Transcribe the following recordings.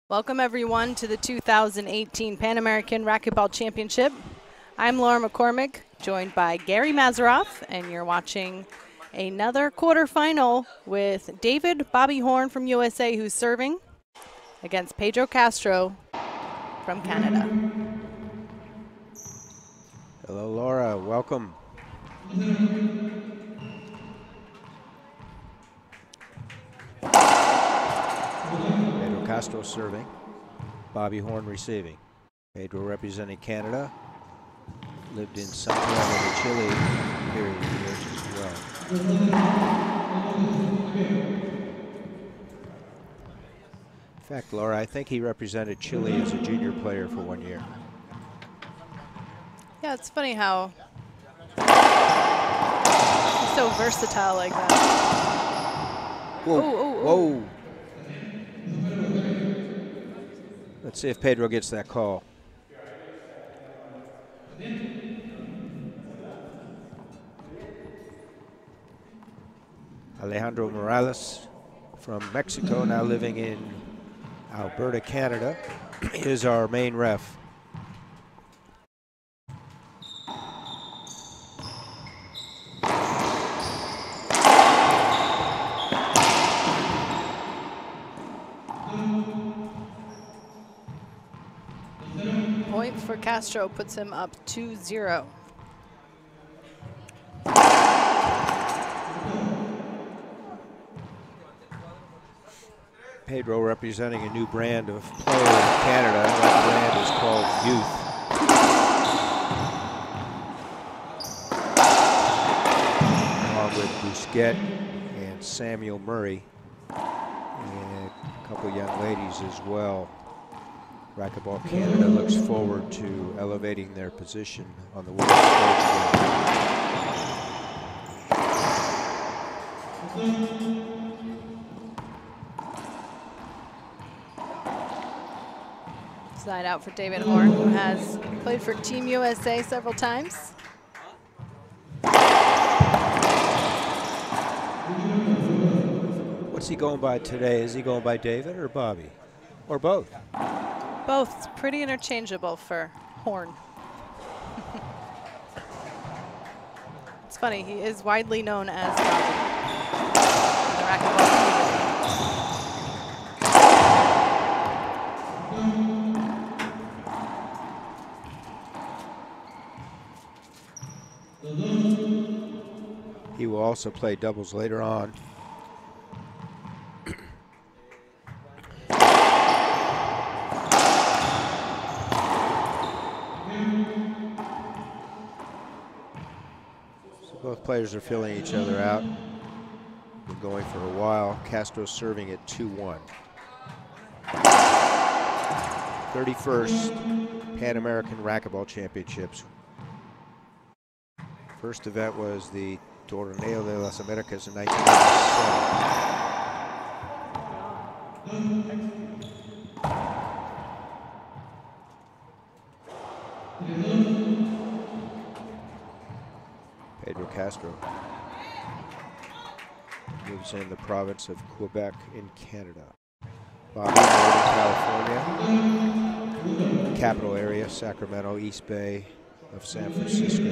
Welcome everyone to the 2018 Pan American Racquetball Championship. I'm Laura McCormick, joined by Gary Mazeroff, and you're watching another quarterfinal with David Bobby Horn from USA, who's serving against Pedro Castro from Canada. Hello, Laura. Welcome. Pedro Castro serving. Bobby Horn receiving. Pedro representing Canada. Lived in Santiago de Chile a period of years as well. In fact, Laura, I think he represented Chile as a junior player for 1 year. Yeah, it's funny how he's so versatile like that. Whoa. Whoa. Let's see if Pedro gets that call. Alejandro Morales from Mexico, now living in Alberta, Canada, is our main ref. Point for Castro puts him up 2-0. Pedro representing a new brand of player in Canada. That brand is called Youth. Along with Busquet and Samuel Murray and a couple young ladies as well. Racquetball Canada looks forward to elevating their position on the world stage. Side out for David Horn, who has played for Team USA several times. What's he going by today? Is he going by David or Bobby? Or both? Both. It's pretty interchangeable for Horn. It's funny, he is widely known as Bobby in the racquetball community. He will also play doubles later on. Both players are filling each other out. Been going for a while. Castro serving at 2-1. 31st Pan American Racquetball Championships. First event was the Torneo de las Americas in 1997. Pedro Castro lives in the province of Quebec in Canada. Bobby, Northern California, capital area, Sacramento, East Bay of San Francisco.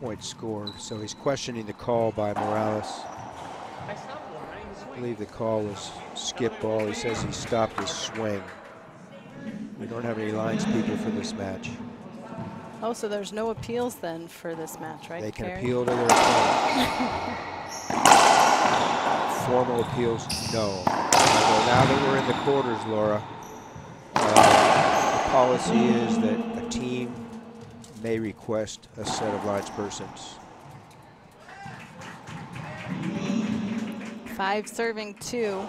Point scored, so he's questioning the call by Morales. I believe the call was skip ball. He says he stopped his swing. We don't have any lines people for this match. Oh, so there's no appeals then for this match, right? They can Carrie? appeal to their opponent. Formal appeals, no. Although now that we're in the quarters, Laura, the policy is that a team may request a set of linespersons. 5 serving 2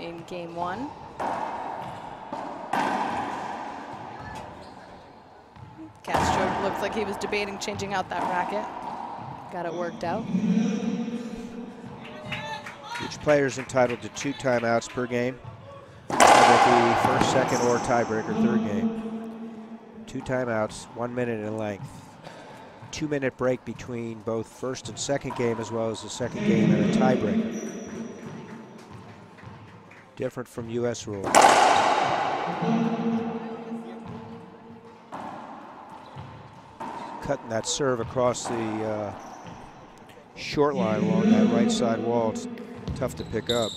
in game 1. Castro looks like he was debating changing out that racket. Got it worked out. Each player is entitled to 2 timeouts per game. Whether it be first, second, or tiebreaker third game. 2 timeouts, 1 minute in length. 2-minute break between both first and second game, as well as the second game and a tiebreaker. Different from U.S. rules. Cutting that serve across the short line along that right side wall. It's tough to pick up.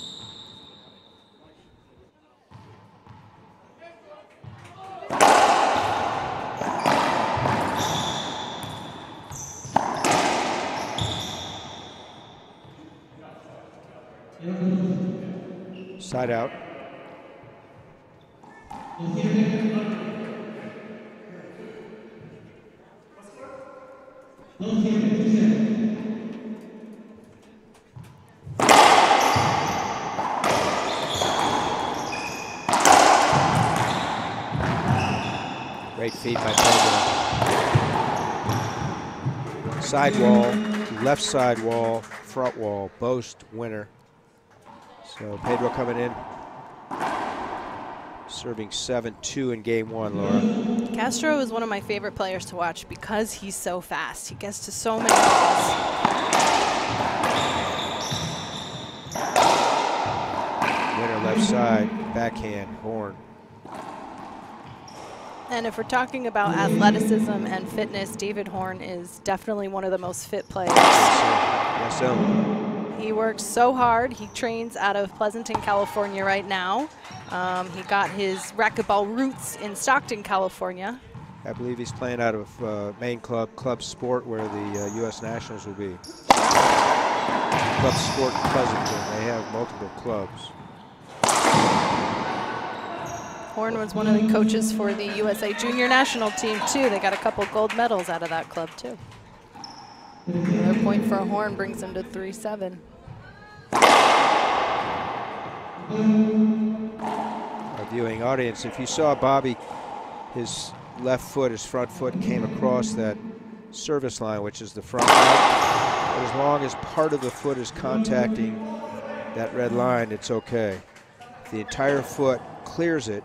Side out. Great feed by Pedro. Side wall, left side wall, front wall, Boast winner. So Pedro coming in, serving 7-2 in game 1, Laura. Castro is one of my favorite players to watch because he's so fast. He gets to so many balls. Winner left side, backhand, Horn. And if we're talking about athleticism and fitness, David Horn is definitely one of the most fit players. Yes, sir. He works so hard. He trains out of Pleasanton, California right now. He got his racquetball roots in Stockton, California. I believe he's playing out of main club Sport, where the U.S. Nationals will be. Club Sport in Pleasanton. They have multiple clubs. Horn was one of the coaches for the USA Junior National team, too. They got a couple gold medals out of that club, too. Another point for Horn brings him to 3-7. Our viewing audience, if you saw Bobby, his left foot, his front foot came across that service line, which is the front line. But as long as part of the foot is contacting that red line, it's okay. If the entire foot clears it,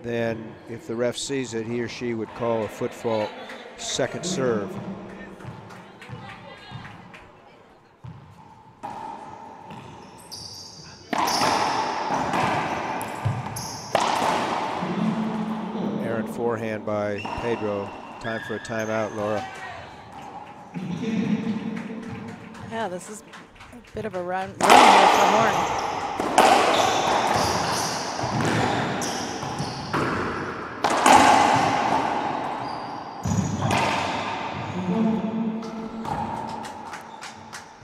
then if the ref sees it, he or she would call a foot fault, second serve. Errant forehand by Pedro. Time for a timeout, Laura. Yeah, this is a bit of a run here for Horn.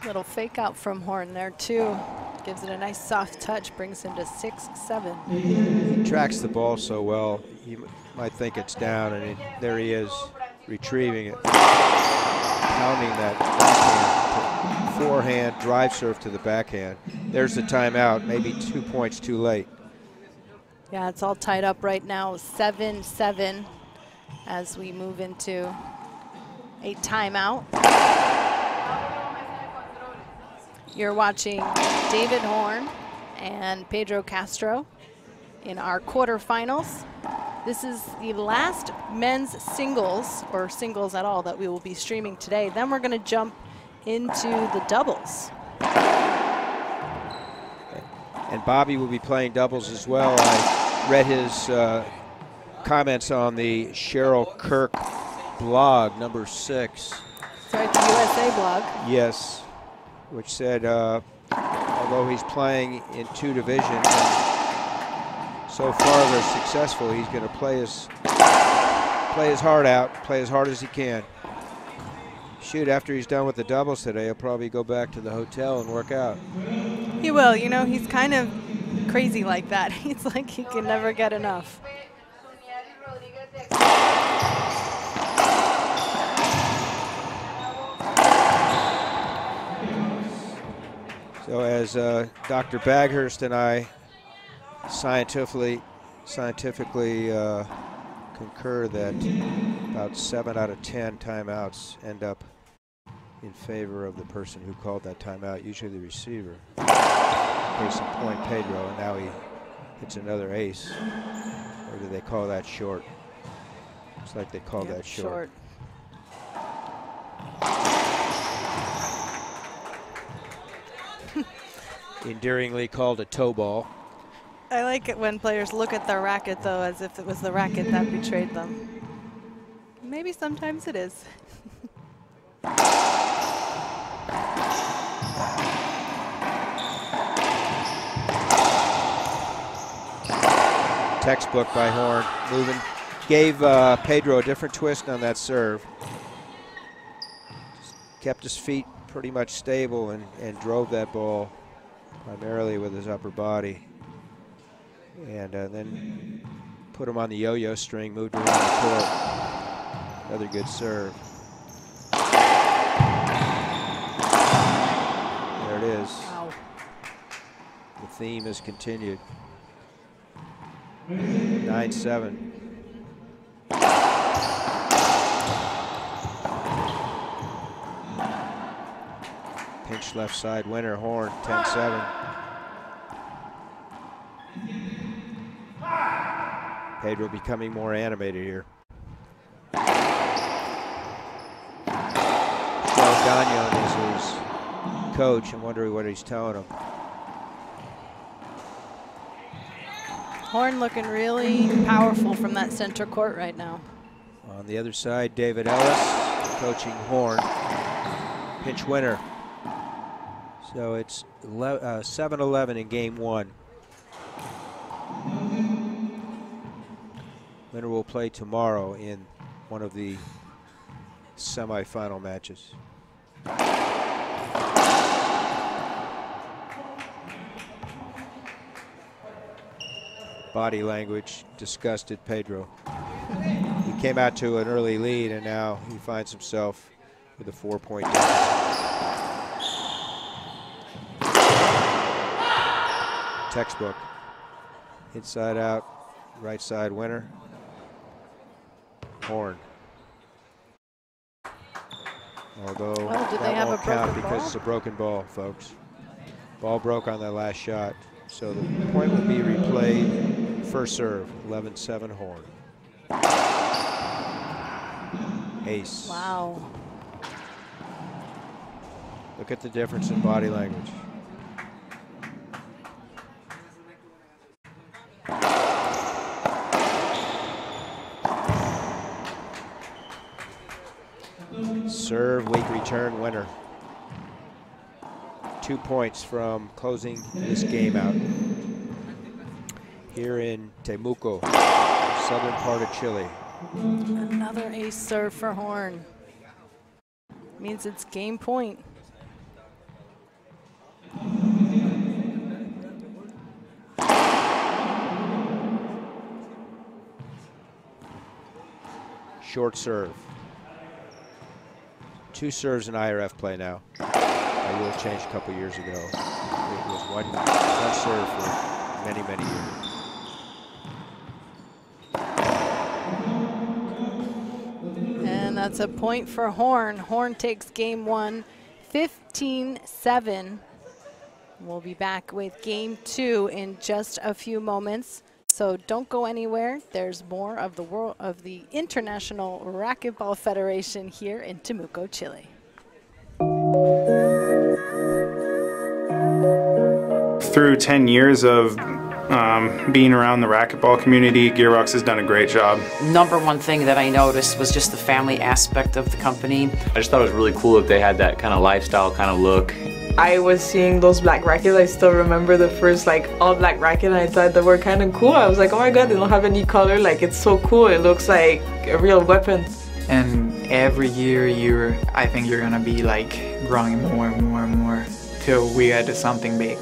Little fake out from Horn there too. Gives it a nice soft touch, brings him to 6-7. He tracks the ball so well, you might think it's down, and there he is, retrieving it. Pounding that backhand, forehand, drive serve to the backhand. There's the timeout, maybe 2 points too late. Yeah, it's all tied up right now, 7-7 as we move into a timeout. You're watching David Horn and Pedro Castro in our quarterfinals. This is the last men's singles, or singles at all, that we will be streaming today. Then we're going to jump into the doubles. And Bobby will be playing doubles as well. I read his comments on the Cheryl Kirk blog, number 6. Sorry, the USA blog. Yes. Which said, although he's playing in 2 divisions, and so far they're successful, he's going to play his heart out, play as hard as he can. Shoot, after he's done with the doubles today, he'll probably go back to the hotel and work out. He will. You know, he's kind of crazy like that. He's like he can never get enough. So as Dr. Baghurst and I scientifically concur that about 7 out of 10 timeouts end up in favor of the person who called that timeout, usually the receiver. Case in point, Pedro, and now he hits another ace. Or did they call that short? Looks like they called that short. Endearingly called a toe ball. I like it when players look at their racket, though, as if it was the racket that betrayed them. Maybe sometimes it is. Textbook by Horn, moving. Gave Pedro a different twist on that serve. Just kept his feet pretty much stable and drove that ball primarily with his upper body. And then put him on the yo-yo string, moved around the court. Another good serve. There it is. Wow. The theme is continued. 9-7. Pinch left side winner, Horn, 10-7. Pedro becoming more animated here. Gagnon is his coach. I'm wondering what he's telling him. Horn looking really powerful from that center court right now. On the other side, David Ellis coaching Horn. Pinch winner. So it's 7-11 in game one. Winner will play tomorrow in one of the semifinal matches. Body language disgusted Pedro. He came out to an early lead and now he finds himself with a 4-point deficit. Textbook. Inside out, right side winner. Horn. Although that won't count because it's a broken ball, folks. Ball broke on that last shot. So the point will be replayed. First serve, 11-7 Horn. Ace. Wow. Look at the difference in body language. Serve, weak return winner. 2 points from closing this game out. Here in Temuco, southern part of Chile. Another ace serve for Horn. Means it's game point. Short serve. 2 serves in IRF play now. That will change a couple years ago. It was one serve for many, many years. And that's a point for Horn. Horn takes game one, 15-7. We'll be back with game two in just a few moments. So don't go anywhere. There's more of the International Racquetball Federation here in Temuco, Chile. Through 10 years of being around the racquetball community, Gearbox has done a great job. Number one thing that I noticed was just the family aspect of the company. I just thought it was really cool that they had that kind of lifestyle kind of look. I was seeing those black rackets. I still remember the first all black racket, and I thought they were kind of cool. I was like, oh my god, they don't have any color. Like, it's so cool. It looks like a real weapon. And every year I think you're gonna be like growing more and more and more till we get to something big.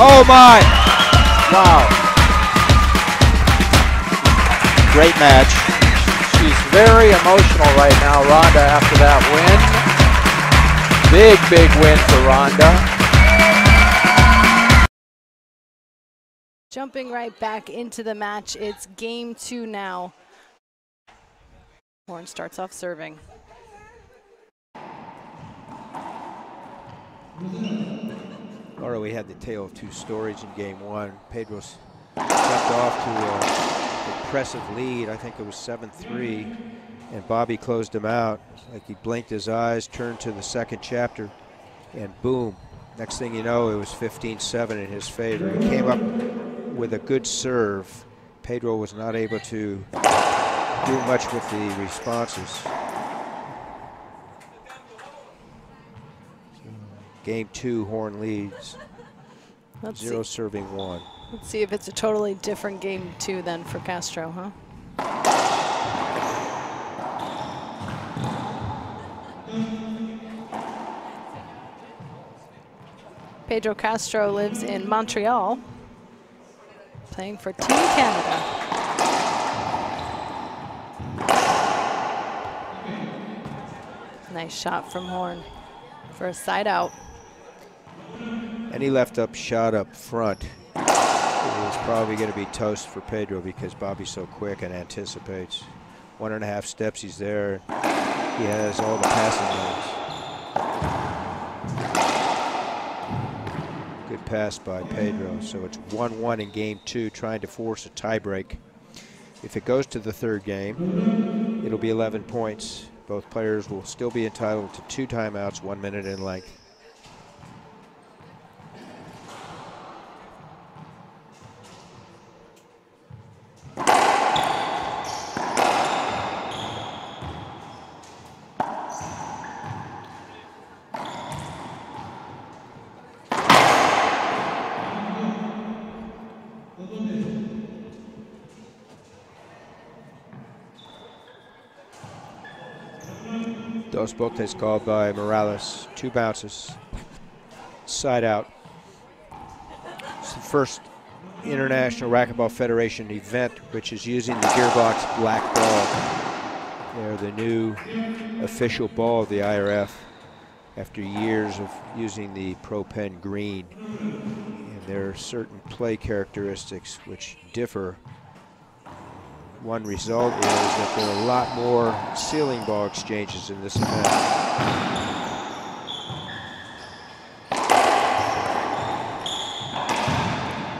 Oh my! Wow. Great match. She's very emotional right now, Rhonda, after that win. Big, big win for Rhonda. Jumping right back into the match, it's game 2 now. Horn starts off serving. Laura, we had the tale of two stories in game 1. Pedro's jumped off to an impressive lead. I think it was 7-3, and Bobby closed him out. Like he blinked his eyes, turned to the second chapter, and boom. Next thing you know, it was 15-7 in his favor. He came up with a good serve. Pedro was not able to do much with the responses. Game 2, Horn leads. Let's 0 see. serving 1. Let's see if it's a totally different game 2 then for Castro, huh? Pedro Castro lives in Montreal, playing for Team Canada. Nice shot from Horn for a side out. Any left up shot up front is probably going to be toast for Pedro because Bobby's so quick and anticipates. 1.5 steps, he's there. He has all the passing lanes. Good pass by Pedro. So it's 1-1 in game 2, trying to force a tiebreak. If it goes to the third game, it'll be 11 points. Both players will still be entitled to 2 timeouts, 1 minute in length. Dos botes called by Morales. 2 bounces. Side out. It's the first International Racquetball Federation event which is using the gearbox black ball. They're the new official ball of the IRF after years of using the Pro Pen green. And there are certain play characteristics which differ. One result is that there are a lot more ceiling ball exchanges in this event.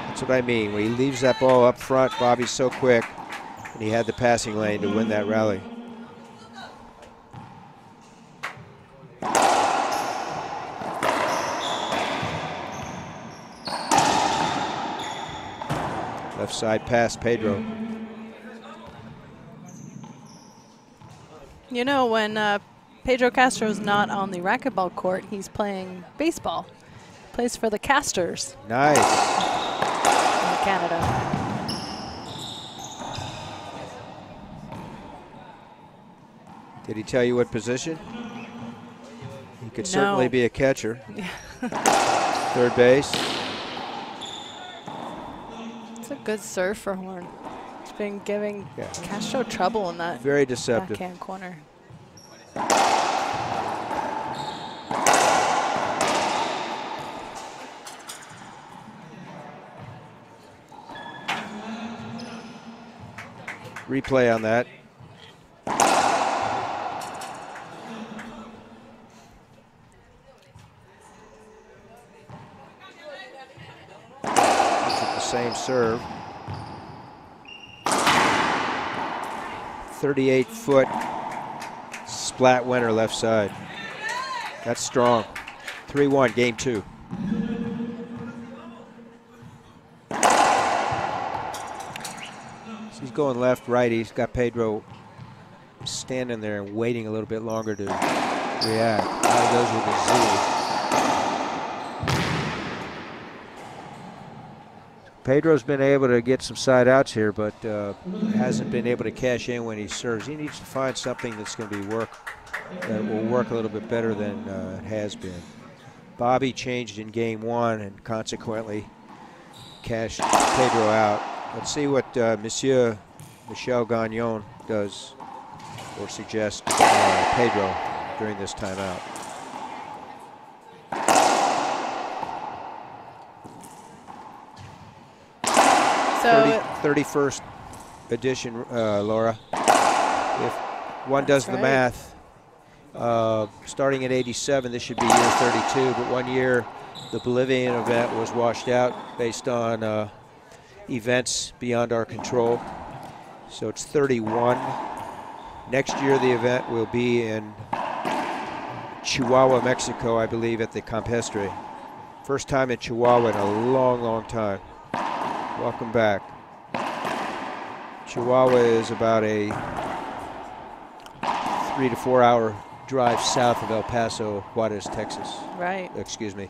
That's what I mean. When he leaves that ball up front, Bobby's so quick, and he had the passing lane to win that rally. Left side pass, Pedro. You know, when Pedro Castro's not on the racquetball court, he's playing baseball. Plays for the Castors. Nice. In Canada. Did he tell you what position? He could certainly be a catcher. Third base. It's a good serve for Horn. It's been giving Castro trouble in that very deceptive backhand corner. Replay on that. The same serve. 38-foot splat winner left side. That's strong. 3-1, game 2. So he's going left, right. He's got Pedro standing there and waiting a little bit longer to react. Now he goes with a Z. Pedro's been able to get some side outs here, but hasn't been able to cash in when he serves. He needs to find something that's going to be that will work a little bit better than it has been. Bobby changed in game 1, and consequently cash Pedro out. Let's see what Monsieur Michel Gagnon does or suggests Pedro during this timeout. So 31st edition, Laura. If one does the math, starting at 87, this should be year 32, but 1 year the Bolivian event was washed out based on events beyond our control. So it's 31. Next year the event will be in Chihuahua, Mexico, I believe, at the Campestre. First time in Chihuahua in a long, long time. Welcome back. Chihuahua is about a 3 to 4 hour drive south of El Paso, Juarez, Texas. Right. Excuse me.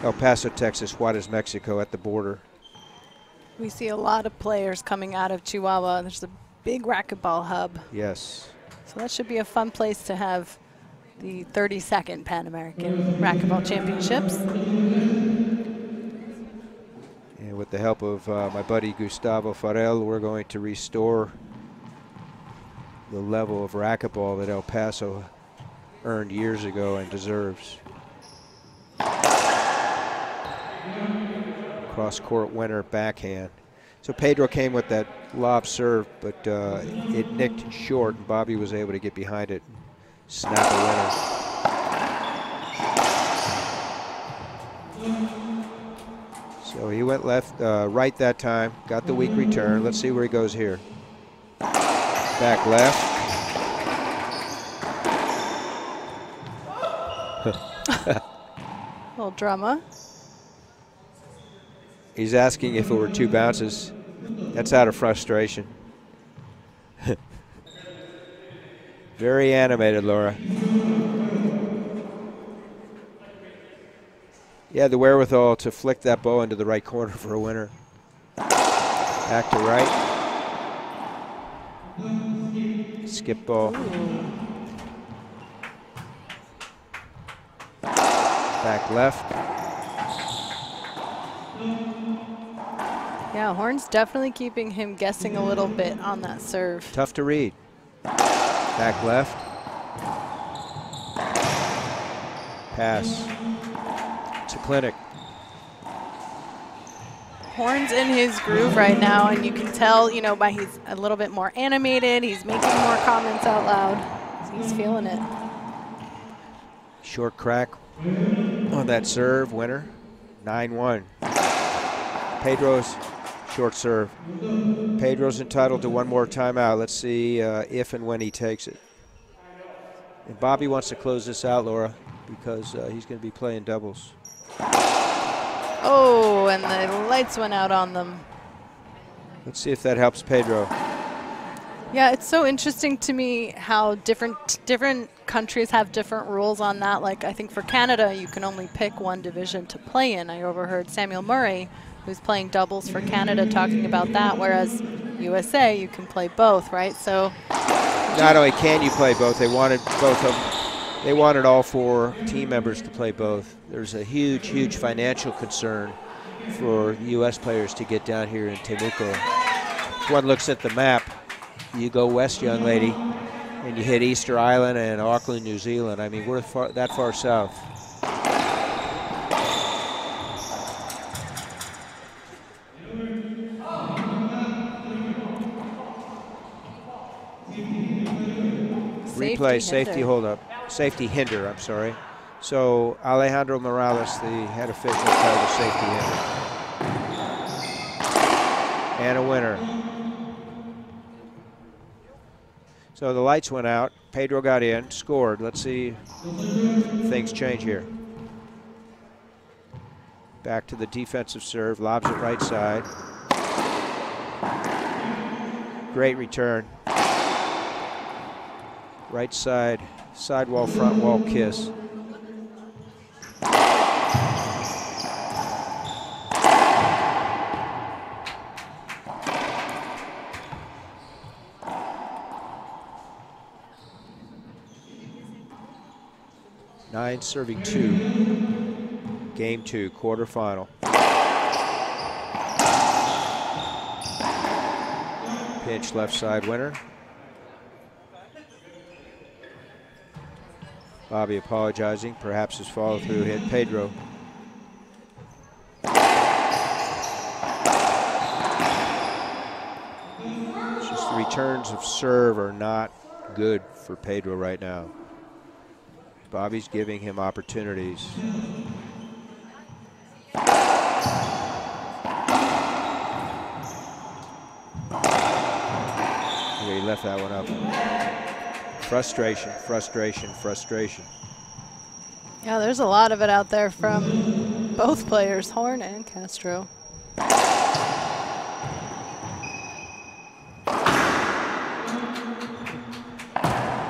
El Paso, Texas, Juarez, Mexico at the border. We see a lot of players coming out of Chihuahua. There's a big racquetball hub. Yes. So that should be a fun place to have the 32nd Pan American Racquetball Championships. And with the help of my buddy Gustavo Farrell, we're going to restore the level of racquetball that El Paso earned years ago and deserves. Cross-court winner backhand. So Pedro came with that lob serve, but it nicked short, and Bobby was able to get behind it and snap a winner. So he went right that time, got the weak return. Let's see where he goes here. Back left. Little drama. He's asking if it were 2 bounces. That's out of frustration. Very animated, Laura. He had the wherewithal to flick that ball into the right corner for a winner. Back to right. Skip ball. Back left. Yeah, Horn's definitely keeping him guessing a little bit on that serve. Tough to read. Back left. Pass. It's a clinic. Horn's in his groove right now, and you can tell, you know, by he's a little bit more animated. He's making more comments out loud. So he's feeling it. Short crack on that serve, winner. 9-1. Pedro's short serve. Pedro's entitled to 1 more timeout. Let's see if and when he takes it. And Bobby wants to close this out, Laura, because he's going to be playing doubles. Oh, and the lights went out on them. Let's see if that helps Pedro. Yeah, it's so interesting to me how different countries have different rules on that. Like, I think for Canada, you can only pick 1 division to play in. I overheard Samuel Murray, who's playing doubles for Canada, talking about that, whereas USA, you can play both, right? So not only can you play both, they wanted both of them. They wanted all 4 team members to play both. There's a huge, huge financial concern for U.S. players to get down here in Temuco. If one looks at the map, you go west, young lady, and you hit Easter Island and Auckland, New Zealand. I mean, we're that far south. Replay, safety hold up. Safety hinder, I'm sorry. So Alejandro Morales, the head official, called a safety hinder. And a winner. So the lights went out. Pedro got in, scored. Let's see if things change here. Back to the defensive serve, lobs it right side. Great return. Right side, sidewall, front wall kiss. Nine serving 2. Game 2, quarterfinal. Pinch left side winner. Bobby apologizing, perhaps his follow through hit Pedro. It's just the returns of serve are not good for Pedro right now. Bobby's giving him opportunities. He left that one up. Frustration, frustration, frustration. Yeah, there's a lot of it out there from both players, Horn and Castro.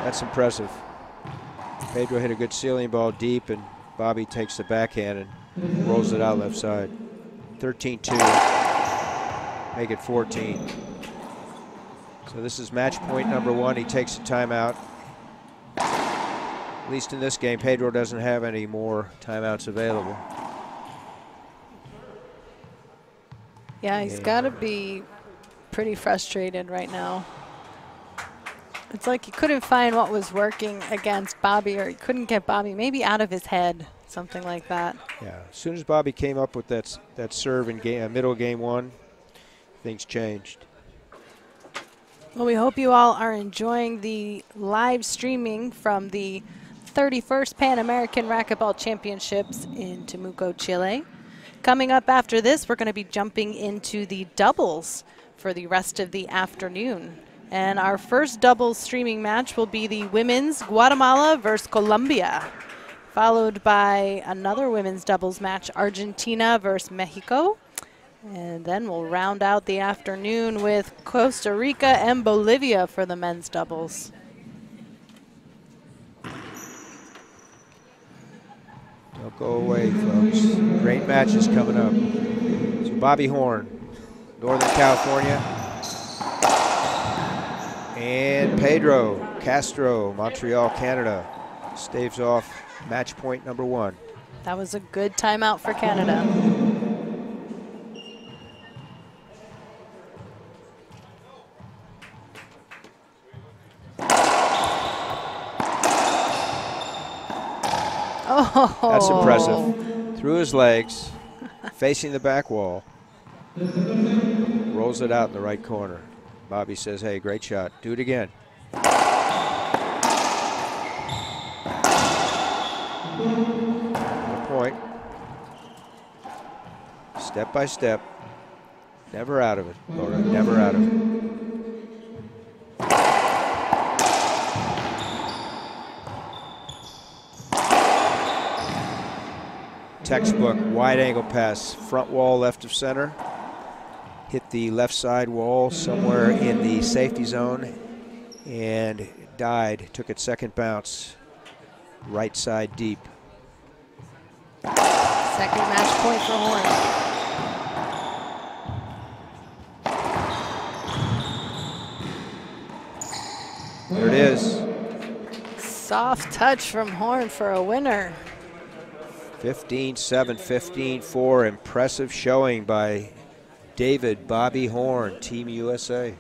That's impressive. Pedro hit a good ceiling ball deep, and Bobby takes the backhand and rolls it out left side. 13-2, make it 14. So this is match point number 1. He takes a timeout. At least in this game, Pedro doesn't have any more timeouts available. Yeah, he's got to be pretty frustrated right now. It's like he couldn't find what was working against Bobby, or he couldn't get Bobby maybe out of his head, something like that. Yeah, as soon as Bobby came up with that serve in middle game 1, things changed. Well, we hope you all are enjoying the live streaming from the 31st Pan American Racquetball Championships in Temuco, Chile. Coming up after this, we're going to be jumping into the doubles for the rest of the afternoon. And our first doubles streaming match will be the women's Guatemala versus Colombia, followed by another women's doubles match, Argentina versus Mexico. And then we'll round out the afternoon with Costa Rica and Bolivia for the men's doubles. Don't go away, folks. Great matches coming up. So Bobby Horn, Northern California. And Pedro Castro, Montreal, Canada, staves off match point number 1. That was a good timeout for Canada. Oh. That's impressive. Through his legs, facing the back wall. Rolls it out in the right corner. Bobby says, hey, great shot. Do it again. Good point. Step by step. Never out of it, Laura. Never out of it. Textbook wide angle pass, front wall left of center. Hit the left side wall somewhere in the safety zone and died. Took its second bounce, right side deep. Second match point for Horn. There it is. Soft touch from Horn for a winner. 15-7, 15-4. Impressive showing by David Bobby Horn, Team USA.